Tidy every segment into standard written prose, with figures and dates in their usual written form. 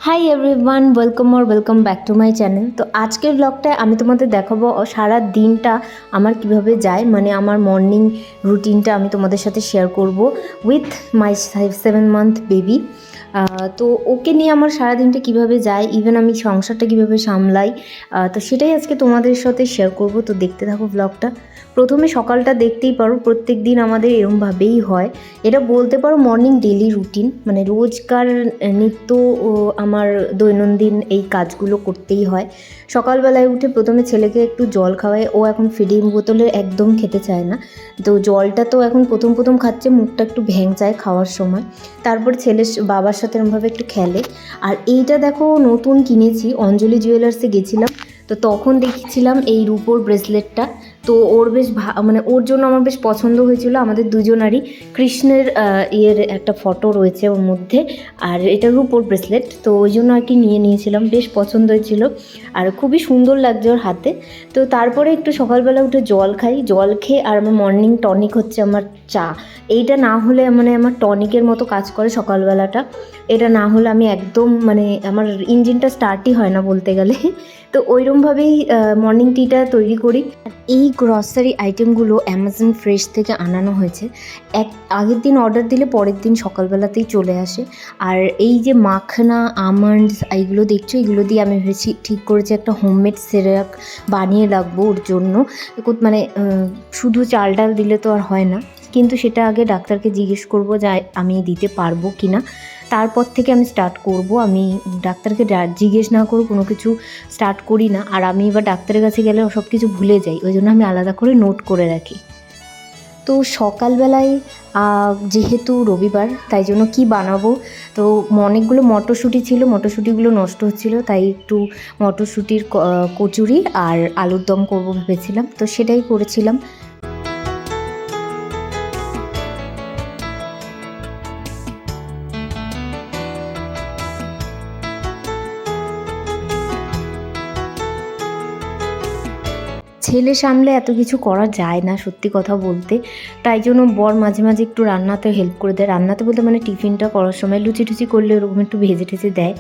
Hi everyone, welcome back to my channel. তো আজকের ব্লগটায় আমি তোমাদের দেখাবো সারা দিনটা আমার কিভাবে যায়, মানে আমার মর্নিং রুটিনটা আমি তোমাদের সাথে শেয়ার করব উইথ মাই 7 মান্থ বেবি। তো ওকে নিয়ে আমার সারাদিনটা কিভাবে যায়, ইভেন আমি সংসারটা কিভাবে সামলাই, তো সেটাই আজকে তোমাদের সাথে শেয়ার করব। তো দেখতে থাকো ব্লগটা। প্রথমে সকালটা দেখতেই পারো, প্রত্যেক দিন আমাদের এরমভাবেই হয়। এটা বলতে পারো মর্নিং ডেলি রুটিন, মানে রোজকার নিত্য আমার দৈনন্দিন এই কাজগুলো করতেই হয়। সকালবেলায় উঠে প্রথমে ছেলেকে একটু জল খাওয়াই। ও এখন ফিডিং বোতলে একদম খেতে চায় না, তো জলটা তো এখন প্রথম খাচ্ছে, মুখটা একটু ভ্যাংচায় খাওয়ার সময়। তারপর ছেলে বাবার সাথে এরমভাবে একটু খেলে। আর এইটা দেখো নতুন কিনেছি, অঞ্জলি জুয়েলার্সে গেছিলাম, তো তখন দেখেছিলাম এই রূপোর ব্রেসলেটটা। তো ওর বেশ মানে ওর জন্য আমার বেশ পছন্দ হয়েছিল। আমাদের দুজনারই কৃষ্ণের ইয়ের একটা ফটো রয়েছে ওর মধ্যে, আর এটা রূপোর ব্রেসলেট, তো ওই জন্য আর কি নিয়েছিলাম। বেশ পছন্দ হয়েছিল আর খুবই সুন্দর লাগছে ওর হাতে। তো তারপরে একটু সকালবেলা উঠে জল খাই, জল খেয়ে আর আমার মর্নিং টনিক হচ্ছে আমার চা। এইটা না হলে মানে আমার টনিকের মতো কাজ করে সকালবেলাটা। এটা না হলে আমি একদম মানে আমার ইঞ্জিনটা স্টার্টই হয় না বলতে গেলে। তো ওইরকমভাবেই মর্নিং টিটা তৈরি করি। এই গ্রসারি আইটেমগুলো অ্যামাজন ফ্রেশ থেকে আনানো হয়েছে। আগের দিন অর্ডার দিলে পরের দিন সকালবেলাতেই চলে আসে। আর এই যে মাখনা আমন্ডস এইগুলো দেখছো, এগুলো দিয়ে আমি ভেবেছি ঠিক করেছি একটা হোমমেড সিরাপ বানিয়ে রাখবো ওর জন্য। মানে শুধু চাল ডাল দিলে তো আর হয় না, কিন্তু সেটা আগে ডাক্তারকে জিজ্ঞেস করবো যে আমি দিতে পারবো কি না, তারপর থেকে আমি স্টার্ট করব। আমি ডাক্তারকে জিজ্ঞেস না করে কোনো কিছু স্টার্ট করি না। আর আমি এবার ডাক্তারের কাছে গেলে সব কিছু ভুলে যাই, ওই জন্য আমি আলাদা করে নোট করে রাখি। তো সকালবেলায় যেহেতু রবিবার, তাই জন্য কি বানাবো, তো অনেকগুলো মটরশুঁটি ছিল, মটরশুঁটিগুলো নষ্ট হচ্ছিলো, তাই একটু মটরশুঁটির কচুরি আর আলুর দম করবো ভেবেছিলাম, তো সেটাই করেছিলাম। ছেলে সামলে এত কিছু করা যায় না সত্যি কথা বলতে, তাই জন্য বর মাঝে মাঝে একটু রান্নাতে হেল্প করে দেয়। রান্নাতে বলতে মানে টিফিনটা করার সময় লুচি টুচি করলে ওরকম একটু ভেজে ঠেজে দেয়।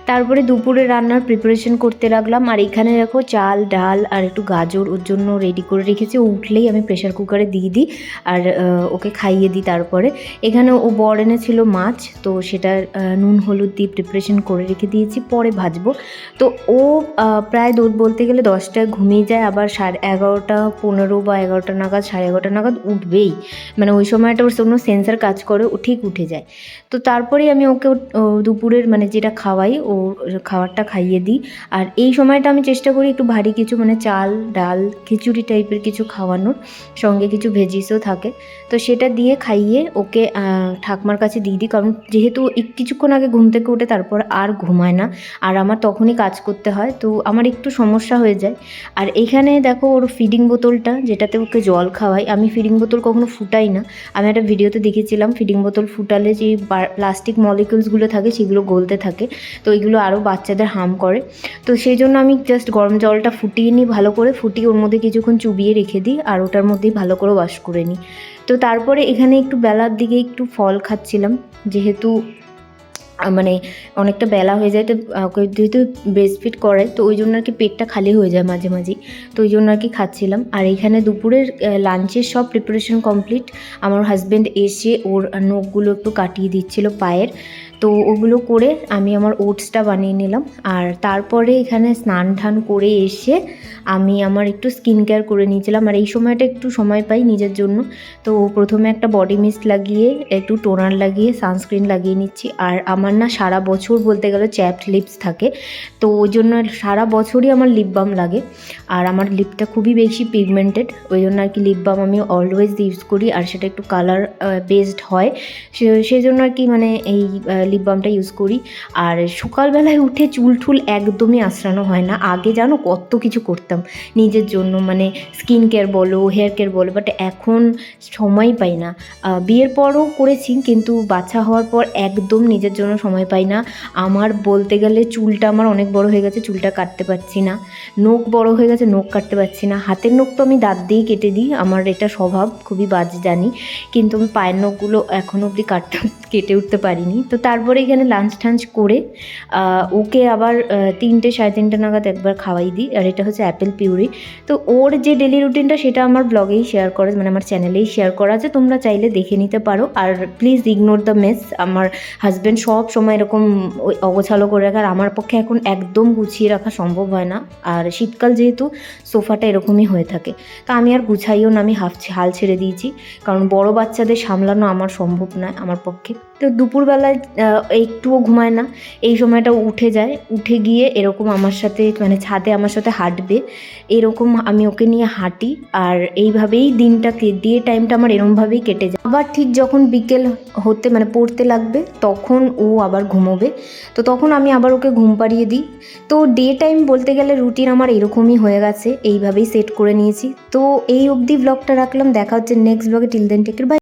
তারপরে দুপুরে রান্নার প্রিপারেশন করতে লাগলাম। আর এখানে দেখো চাল ডাল আর একটু গাজর ওর জন্য রেডি করে রেখেছি। ও উঠলেই আমি প্রেশার কুকারে দিয়ে দিই আর ওকে খাইয়ে দিই। তারপরে এখানে ও বর এনেছিল মাছ, তো সেটা নুন হলুদ দিয়ে প্রিপারেশন করে রেখে দিয়েছি, পরে ভাজবো। তো ও প্রায় বলতে গেলে 10টায় ঘুমিয়ে যায়, আবার 11:15 বা 11টা নাগাদ 11:30 নাগাদ উঠবেই, মানে ওই সময়টা ওর কোনো সেন্সার কাজ করে, ও ঠিক উঠে যায়। তো তারপরেই আমি ওকে দুপুরের মানে যেটা খাওয়াই ও খাবারটা খাইয়ে দিই। আর এই সময়টা আমি চেষ্টা করি একটু ভারী কিছু, মানে চাল ডাল খিচুড়ি টাইপের কিছু খাওয়ানোর, সঙ্গে কিছু ভেজিসও থাকে, তো সেটা দিয়ে খাইয়ে ওকে ঠাকমার কাছে দিয়ে দিই। কারণ যেহেতু কিছুক্ষণ আগে ঘুম থেকে উঠে তারপর আর ঘুমায় না, আর আমার তখনই কাজ করতে হয়, তো আমার একটু সমস্যা হয়ে যায়। আর এইখানে দেখো ওর ফিডিং বোতলটা, যেটাতে ওকে জল খাওয়াই, আমি ফিডিং বোতল কখনো ফুটাই না। আমি একটা ভিডিওতে দেখেছিলাম ফিডিং বোতল ফুটালে যে প্লাস্টিক মলিকিউলসগুলো থাকে সেগুলো গলতে থাকে, তো এগুলো আরও বাচ্চাদের হার্ম করে। তো সেই জন্য আমি জাস্ট গরম জলটা ফুটিয়ে নিই, ভালো করে ফুটিয়ে ওর মধ্যে কিছুক্ষণ চুবিয়ে রেখে দিই, আর ওটার মধ্যেই ভালো করে ওয়াশ করে নিই। তো তারপরে এখানে একটু বেলার দিকে একটু ফল খাচ্ছিলাম, যেহেতু মানে অনেকটা বেলা হয়ে যায়, তো যেহেতু ব্রেস্ট ফিড করায়, তো ওই জন্য আর কি পেটটা খালি হয়ে যায় মাঝে মাঝেই, তো ওই জন্য আর কি খাচ্ছিলাম। আর এখানে দুপুরের লাঞ্চের সব প্রিপারেশন কমপ্লিট। আমার হাজব্যান্ড এসে ওর নখগুলো একটু কাটিয়ে দিচ্ছিল পায়ের, তো ওগুলো করে আমি আমার ওটসটা বানিয়ে নিলাম। আর তারপরে এখানে স্নান টান করে এসে আমি আমার একটু স্কিন কেয়ার করে নিয়েছিলাম। আর এই সময়টা একটু সময় পাই নিজের জন্য, তো প্রথমে একটা বডি মিস্ট লাগিয়ে একটু টোনার লাগিয়ে সানস্ক্রিন লাগিয়ে নিচ্ছি। আর আমার না সারা বছর বলতে গেলে চ্যাপড লিপস থাকে, তো ওই জন্য সারা বছরই আমার লিপ বাম লাগে। আর আমার লিপটা খুবই বেশি পিগমেন্টেড, ওই জন্য আর কি লিপ বাম আমি অলওয়েজ ইউজ করি, আর সেটা একটু কালার বেসড হয়, সেই জন্য আর কি মানে এই লিপ বামটা ইউজ করি। আর সকালবেলায় উঠে চুল টুল একদমই আঁচড়ানো হয় না। আগে জানো কত কিছু করতাম নিজের জন্য, মানে স্কিন কেয়ার বলো, হেয়ার কেয়ার বলো, বাট এখন সময় পাই না। বিয়ের পরও করেছি, কিন্তু বাচ্চা হওয়ার পর একদম নিজের জন্য সময় পাই না। আমার বলতে গেলে চুলটা আমার অনেক বড় হয়ে গেছে, চুলটা কাটতে পারছি না। নখ বড় হয়ে গেছে, নখ কাটতে পারছি না। হাতের নখ তো আমি দাঁত দিয়েই কেটে দিই, আমার এটা স্বভাব, খুবই বাজে জানি, কিন্তু আমি পায়ের নখগুলো এখনও অবধি কেটে উঠতে পারিনি। তো তারপরে এখানে লাঞ্চ টাঞ্চ করে ওকে আবার 3টে 3:30 নাগাদ একবার খাওয়াই দিই। আর এটা হচ্ছে অ্যাপেল পিউরি। তো ওর যে ডেলি রুটিনটা সেটা আমার ব্লগেই শেয়ার করা, মানে আমার চ্যানেলেই শেয়ার করা আছে, তোমরা চাইলে দেখে নিতে পারো। আর প্লিজ ইগনোর দ্য মেস। আমার হাজব্যান্ড সব সময় এরকম অগোছালো করে রাখে, আর আমার পক্ষে এখন একদম গুছিয়ে রাখা সম্ভব হয় না। আর শীতকাল যেহেতু সোফাটা এরকমই হয়ে থাকে, তা আমি আর গুছাইও না, আমি হাল ছেড়ে দিয়েছি, কারণ বড় বাচ্চাদের সামলানো আমার সম্ভব নয় আমার পক্ষে। তো দুপুরবেলায় একটুও ঘুমায় না, এই সময়টা উঠে যায়, উঠে গিয়ে এরকম আমার সাথে, মানে ছাদে আমার সাথে হাঁটবে, এরকম আমি ওকে নিয়ে হাঁটি। আর এইভাবেই দিয়ে টাইমটা আমার এরমভাবেই কেটে যায়। আবার ঠিক যখন বিকেল হতে, মানে পড়তে লাগবে, তখন ও আবার ঘুমোবে, তো তখন আমি আবার ওকে ঘুম পাড়িয়ে দিই। তো ডে টাইম বলতে গেলে রুটিন আমার এরকমই হয়ে গেছে, এইভাবেই সেট করে নিয়েছি। তো এই অবধি ব্লগটা রাখলাম, দেখা হচ্ছে নেক্সট ব্লগে। Till then take care, by.